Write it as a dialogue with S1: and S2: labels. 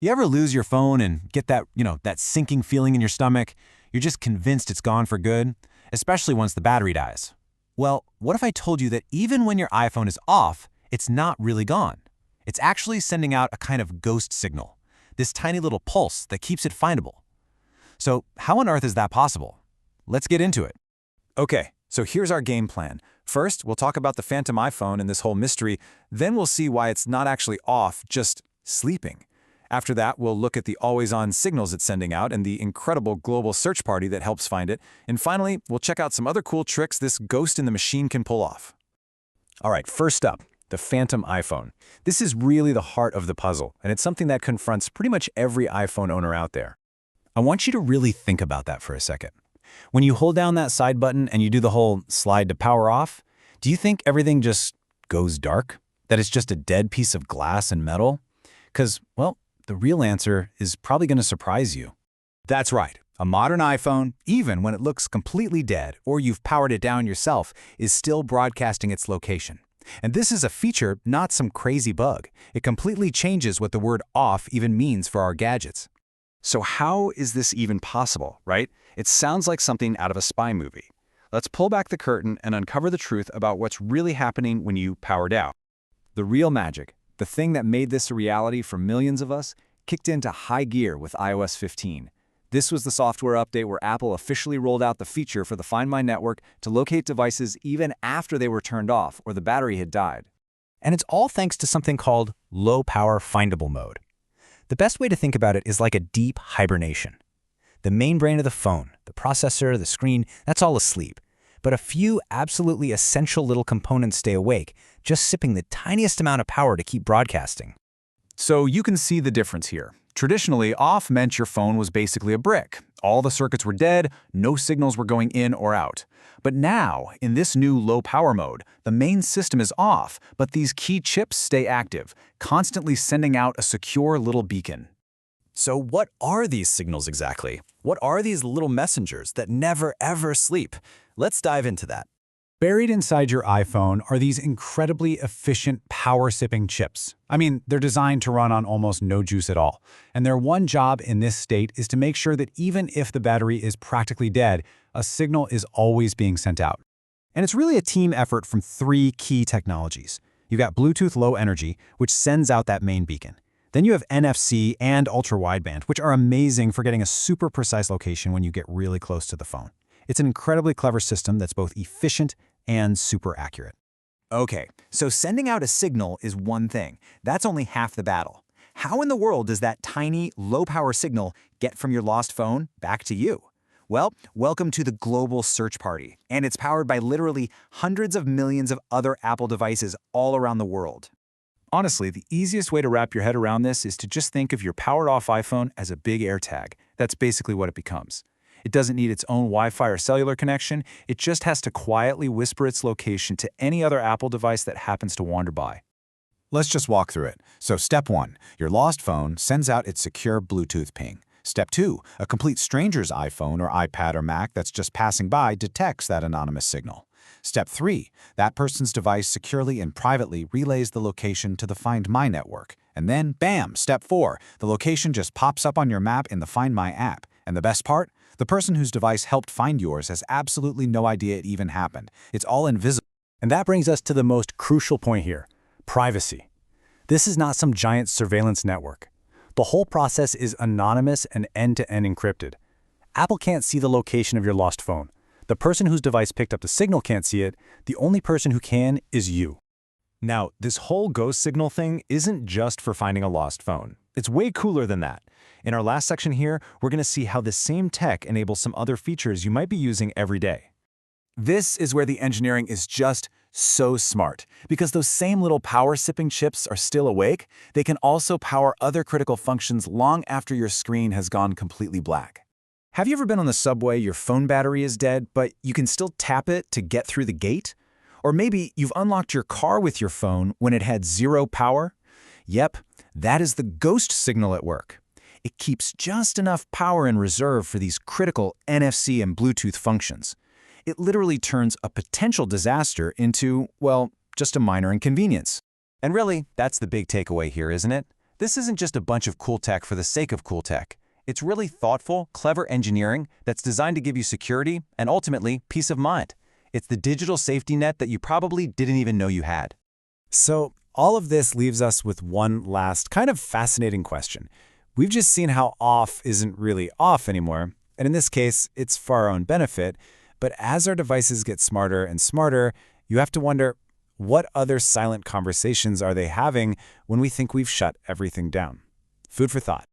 S1: You ever lose your phone and get that sinking feeling in your stomach? You're just convinced it's gone for good, especially once the battery dies. Well, what if I told you that even when your iPhone is off, it's not really gone? It's actually sending out a kind of ghost signal, this tiny little pulse that keeps it findable. So how on earth is that possible? Let's get into it. Okay, so here's our game plan. First, we'll talk about the Phantom iPhone and this whole mystery. Then we'll see why it's not actually off, just sleeping. After that, we'll look at the always-on signals it's sending out and the incredible global search party that helps find it. And finally, we'll check out some other cool tricks this ghost in the machine can pull off. All right, first up, the Phantom iPhone. This is really the heart of the puzzle, and it's something that confronts pretty much every iPhone owner out there. I want you to really think about that for a second. When you hold down that side button and you do the whole slide to power off, do you think everything just goes dark? That it's just a dead piece of glass and metal? Because, well, the real answer is probably going to surprise you. That's right. A modern iPhone, even when it looks completely dead or you've powered it down yourself, is still broadcasting its location. And this is a feature, not some crazy bug. It completely changes what the word off even means for our gadgets. So how is this even possible, right? It sounds like something out of a spy movie. Let's pull back the curtain and uncover the truth about what's really happening when you power down. The real magic, the thing that made this a reality for millions of us, kicked into high gear with iOS 15. This was the software update where Apple officially rolled out the feature for the Find My network to locate devices even after they were turned off or the battery had died. And it's all thanks to something called low-power findable mode. The best way to think about it is like a deep hibernation. The main brain of the phone, the processor, the screen, that's all asleep. But a few absolutely essential little components stay awake, just sipping the tiniest amount of power to keep broadcasting. So you can see the difference here. Traditionally, off meant your phone was basically a brick. All the circuits were dead, no signals were going in or out. But now, in this new low-power mode, the main system is off, but these key chips stay active, constantly sending out a secure little beacon. So what are these signals exactly? What are these little messengers that never ever sleep? Let's dive into that. Buried inside your iPhone are these incredibly efficient, power-sipping chips. I mean, they're designed to run on almost no juice at all. And their one job in this state is to make sure that even if the battery is practically dead, a signal is always being sent out. And it's really a team effort from three key technologies. You've got Bluetooth Low Energy, which sends out that main beacon. Then you have NFC and ultra-wideband, which are amazing for getting a super precise location when you get really close to the phone. It's an incredibly clever system that's both efficient and super accurate. Okay, so sending out a signal is one thing. That's only half the battle. How in the world does that tiny, low-power signal get from your lost phone back to you? Well, welcome to the global search party, and it's powered by literally hundreds of millions of other Apple devices all around the world. Honestly, the easiest way to wrap your head around this is to just think of your powered-off iPhone as a big AirTag. That's basically what it becomes. It doesn't need its own Wi-Fi or cellular connection. It just has to quietly whisper its location to any other Apple device that happens to wander by. Let's just walk through it. So step 1, your lost phone sends out its secure Bluetooth ping. Step 2, a complete stranger's iPhone or iPad or Mac that's just passing by detects that anonymous signal. Step 3, that person's device securely and privately relays the location to the Find My network. And then, bam, step 4, the location just pops up on your map in the Find My app. And the best part? The person whose device helped find yours has absolutely no idea it even happened. It's all invisible. And that brings us to the most crucial point here, privacy. This is not some giant surveillance network. The whole process is anonymous and end-to-end encrypted. Apple can't see the location of your lost phone. The person whose device picked up the signal can't see it. The only person who can is you. Now, this whole ghost signal thing isn't just for finding a lost phone. It's way cooler than that. In our last section here, we're going to see how this same tech enables some other features you might be using every day. This is where the engineering is just so smart. Because those same little power-sipping chips are still awake, they can also power other critical functions long after your screen has gone completely black. Have you ever been on the subway, your phone battery is dead, but you can still tap it to get through the gate? Or maybe you've unlocked your car with your phone when it had zero power? Yep, that is the ghost signal at work. It keeps just enough power in reserve for these critical NFC and Bluetooth functions. It literally turns a potential disaster into, well, just a minor inconvenience. And really, that's the big takeaway here, isn't it? This isn't just a bunch of cool tech for the sake of cool tech. It's really thoughtful, clever engineering that's designed to give you security and ultimately peace of mind. It's the digital safety net that you probably didn't even know you had.
S2: So all of this leaves us with one last kind of fascinating question. We've just seen how off isn't really off anymore, and in this case, it's for our own benefit. But as our devices get smarter and smarter, you have to wonder, what other silent conversations are they having when we think we've shut everything down? Food for thought.